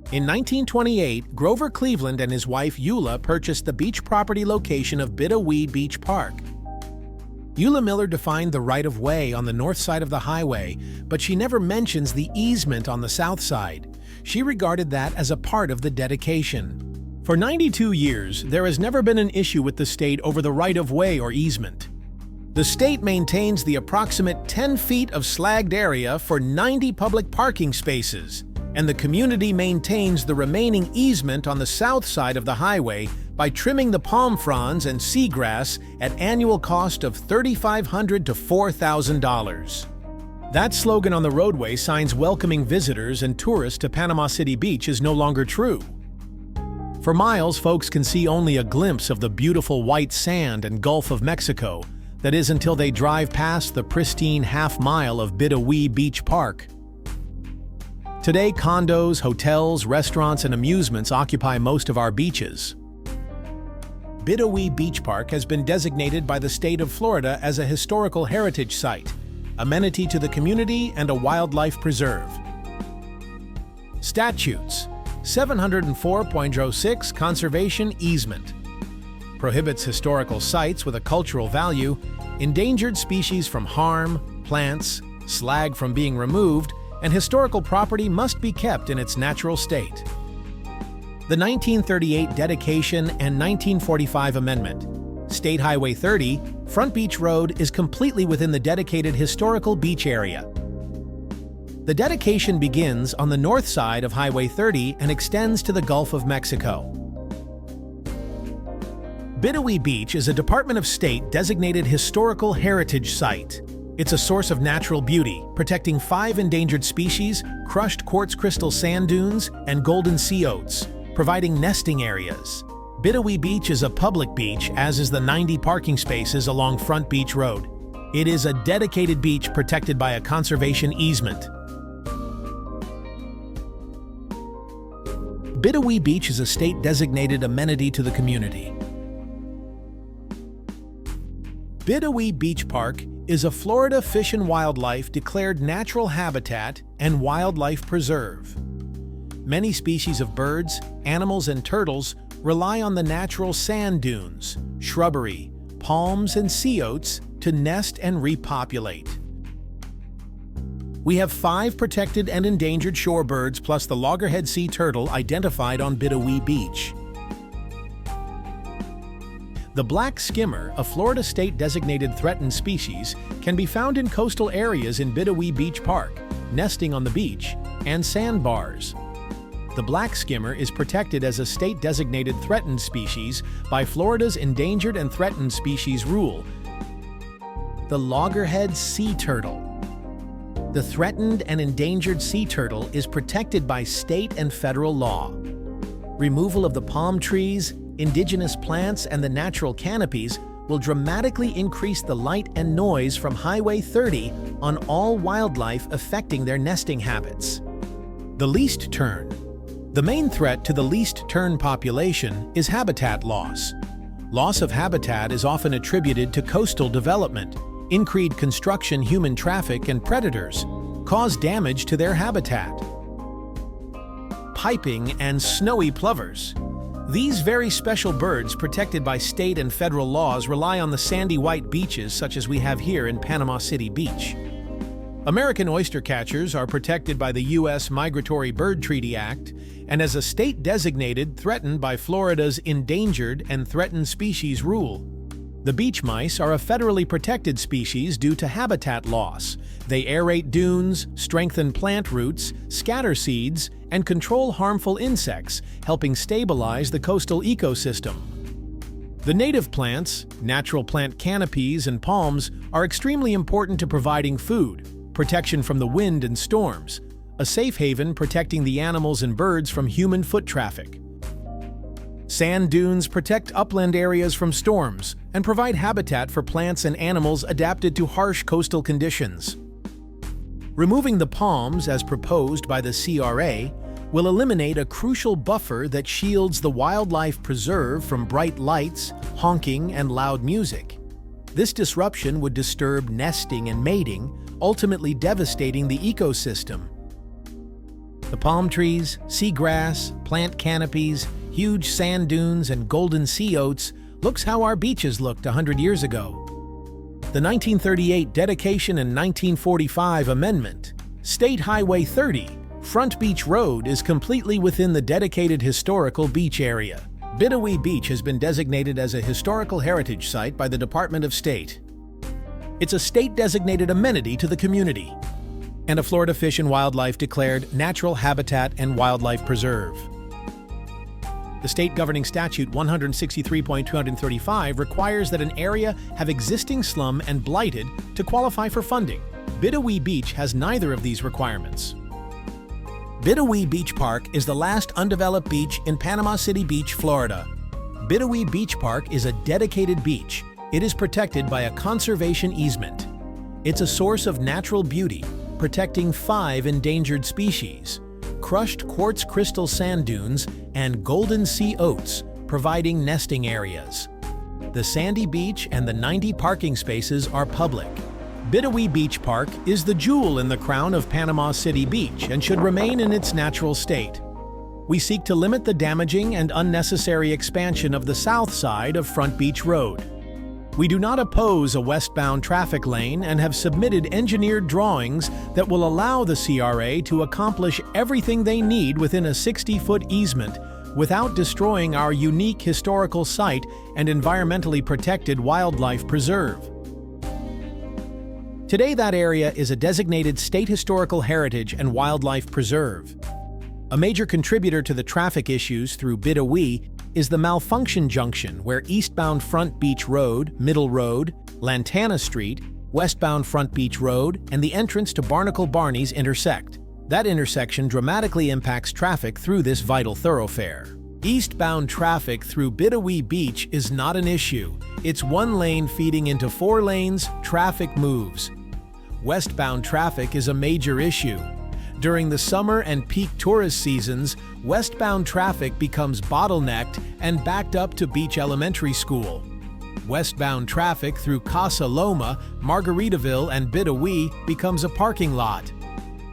In 1928, Grover Cleveland and his wife Eula purchased the beach property location of Bidawee Beach Park. Eula Miller defined the right-of-way on the north side of the highway, but she never mentions the easement on the south side. She regarded that as a part of the dedication. For 92 years, there has never been an issue with the state over the right-of-way or easement. The state maintains the approximate 10 feet of slagged area for 90 public parking spaces, and the community maintains the remaining easement on the south side of the highway by trimming the palm fronds and seagrass at annual cost of $3,500 to $4,000. That slogan on the roadway signs welcoming visitors and tourists to Panama City Beach is no longer true. For miles, folks can see only a glimpse of the beautiful white sand and Gulf of Mexico. That is until they drive past the pristine half-mile of Bidawee Beach Park. Today, condos, hotels, restaurants, and amusements occupy most of our beaches. Bidawee Beach Park has been designated by the state of Florida as a historical heritage site, amenity to the community, and a wildlife preserve. Statutes: 704.06 Conservation Easement prohibits historical sites with a cultural value, endangered species from harm, plants, slag from being removed, and historical property must be kept in its natural state. The 1938 dedication and 1945 amendment. State Highway 30, Front Beach Road, is completely within the dedicated historical beach area. The dedication begins on the north side of Highway 30 and extends to the Gulf of Mexico. Bidawee Beach is a Department of State designated historical heritage site. It's a source of natural beauty, protecting 5 endangered species, crushed quartz crystal sand dunes, and golden sea oats, providing nesting areas. Bidawee Beach is a public beach, as is the 90 parking spaces along Front Beach Road. It is a dedicated beach protected by a conservation easement. Bidawee Beach is a state-designated amenity to the community. Bidawee Beach Park is a Florida Fish and Wildlife declared natural habitat and wildlife preserve. Many species of birds, animals, and turtles rely on the natural sand dunes, shrubbery, palms, and sea oats to nest and repopulate. We have 5 protected and endangered shorebirds plus the loggerhead sea turtle identified on Bidawee Beach. The black skimmer, a Florida state-designated threatened species, can be found in coastal areas in Bidawee Beach Park, nesting on the beach, and sandbars. The black skimmer is protected as a state-designated threatened species by Florida's Endangered and Threatened Species Rule. The loggerhead sea turtle. The threatened and endangered sea turtle is protected by state and federal law. Removal of the palm trees, indigenous plants, and the natural canopies will dramatically increase the light and noise from Highway 30 on all wildlife affecting their nesting habits. The least tern. The main threat to the least tern population is habitat loss. Loss of habitat is often attributed to coastal development. Increased construction, human traffic, and predators cause damage to their habitat. Piping and snowy plovers. These very special birds, protected by state and federal laws, rely on the sandy white beaches such as we have here in Panama City Beach. American oyster catchers are protected by the U.S. Migratory Bird Treaty Act and as a state designated threatened by Florida's Endangered and Threatened Species Rule. The beach mice are a federally protected species due to habitat loss. They aerate dunes, strengthen plant roots, scatter seeds, and control harmful insects, helping stabilize the coastal ecosystem. The native plants, natural plant canopies, and palms are extremely important to providing food, protection from the wind and storms, a safe haven protecting the animals and birds from human foot traffic. Sand dunes protect upland areas from storms and provide habitat for plants and animals adapted to harsh coastal conditions. Removing the palms, as proposed by the CRA, will eliminate a crucial buffer that shields the wildlife preserve from bright lights, honking, and loud music. This disruption would disturb nesting and mating, ultimately devastating the ecosystem. The palm trees, seagrass, plant canopies, huge sand dunes, and golden sea oats looks how our beaches looked 100 years ago. The 1938 dedication and 1945 amendment. State Highway 30, Front Beach Road, is completely within the dedicated historical beach area. Bidawee Beach has been designated as a historical heritage site by the Department of State. It's a state-designated amenity to the community, and a Florida Fish and Wildlife declared Natural Habitat and Wildlife Preserve. The state governing statute 163.235 requires that an area have existing slum and blighted to qualify for funding. Bidawee Beach has neither of these requirements. Bidawee Beach Park is the last undeveloped beach in Panama City Beach, Florida. Bidawee Beach Park is a dedicated beach. It is protected by a conservation easement. It's a source of natural beauty, protecting 5 endangered species: crushed quartz crystal sand dunes and golden sea oats, providing nesting areas. The sandy beach and the 90 parking spaces are public. Bidawee Beach Park is the jewel in the crown of Panama City Beach and should remain in its natural state. We seek to limit the damaging and unnecessary expansion of the south side of Front Beach Road. We do not oppose a westbound traffic lane and have submitted engineered drawings that will allow the CRA to accomplish everything they need within a 60-foot easement without destroying our unique historical site and environmentally protected wildlife preserve. Today, that area is a designated State Historical Heritage and Wildlife Preserve. A major contributor to the traffic issues through Bidawee is the malfunction junction where eastbound Front Beach Road, Middle Road, Lantana Street, westbound Front Beach Road, and the entrance to Barnacle Barney's intersect. That intersection dramatically impacts traffic through this vital thoroughfare. Eastbound traffic through Bidawee Beach is not an issue. It's one lane feeding into 4 lanes, traffic moves. Westbound traffic is a major issue. During the summer and peak tourist seasons, westbound traffic becomes bottlenecked and backed up to Beach Elementary School. Westbound traffic through Casa Loma, Margaritaville, and Bidawee becomes a parking lot.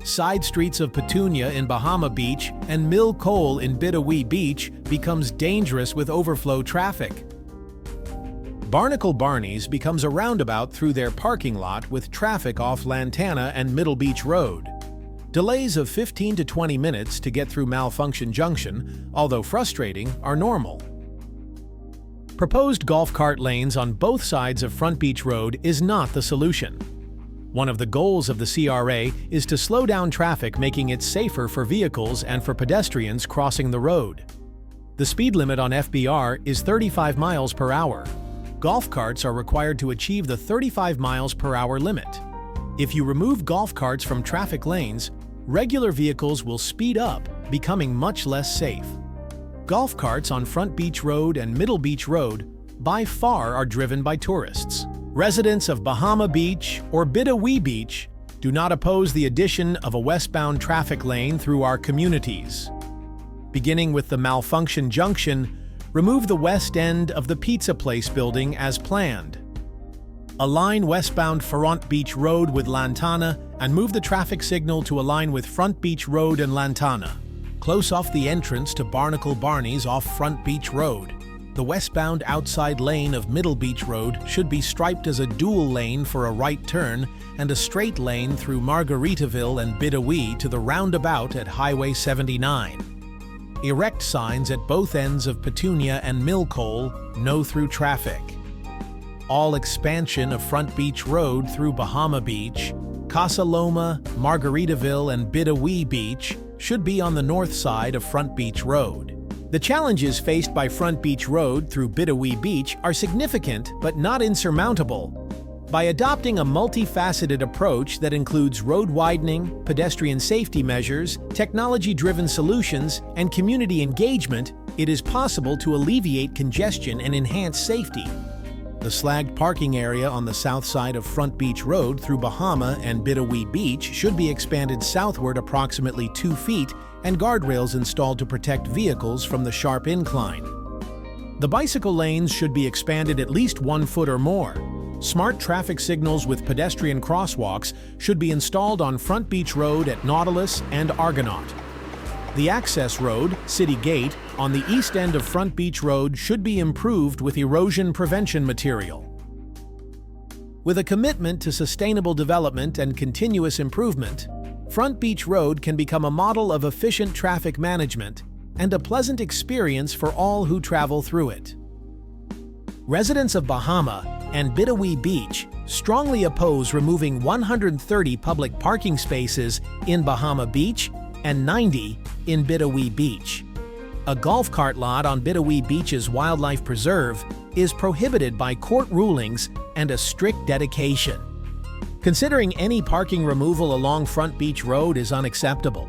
Side streets of Petunia in Bahama Beach and Mill Cole in Bidawee Beach becomes dangerous with overflow traffic. Barnacle Barney's becomes a roundabout through their parking lot with traffic off Lantana and Middle Beach Road. Delays of 15 to 20 minutes to get through Malfunction Junction, although frustrating, are normal. Proposed golf cart lanes on both sides of Front Beach Road is not the solution. One of the goals of the CRA is to slow down traffic, making it safer for vehicles and for pedestrians crossing the road. The speed limit on FBR is 35 miles per hour. Golf carts are required to achieve the 35 miles per hour limit. If you remove golf carts from traffic lanes, regular vehicles will speed up, becoming much less safe. Golf carts on Front Beach Road and Middle Beach Road by far are driven by tourists. Residents of Bahama Beach or Bidawee Beach do not oppose the addition of a westbound traffic lane through our communities. Beginning with the Malfunction Junction, remove the west end of the Pizza Place building as planned. Align westbound Front Beach Road with Lantana and move the traffic signal to align with Front Beach Road and Lantana. Close off the entrance to Barnacle Barney's off Front Beach Road. The westbound outside lane of Middle Beach Road should be striped as a dual lane for a right turn and a straight lane through Margaritaville and Bidawee to the roundabout at Highway 79. Erect signs at both ends of Petunia and Mill Cole, no through traffic. All expansion of Front Beach Road through Bahama Beach, Casa Loma, Margaritaville, and Bidawee Beach should be on the north side of Front Beach Road. The challenges faced by Front Beach Road through Bidawee Beach are significant but not insurmountable. By adopting a multifaceted approach that includes road widening, pedestrian safety measures, technology-driven solutions, and community engagement, it is possible to alleviate congestion and enhance safety. The slagged parking area on the south side of Front Beach Road through Bahama and Bidawee Beach should be expanded southward approximately 2 feet and guardrails installed to protect vehicles from the sharp incline. The bicycle lanes should be expanded at least 1 foot or more. Smart traffic signals with pedestrian crosswalks should be installed on Front Beach Road at Nautilus and Argonaut. The access road, City Gate, on the east end of Front Beach Road should be improved with erosion prevention material. With a commitment to sustainable development and continuous improvement, Front Beach Road can become a model of efficient traffic management and a pleasant experience for all who travel through it. Residents of Bahama and Bidawee Beach strongly oppose removing 130 public parking spaces in Bahama Beach and 90 in Bidawee Beach. A golf cart lot on Bidawee Beach's wildlife preserve is prohibited by court rulings and a strict dedication. Considering any parking removal along Front Beach Road is unacceptable,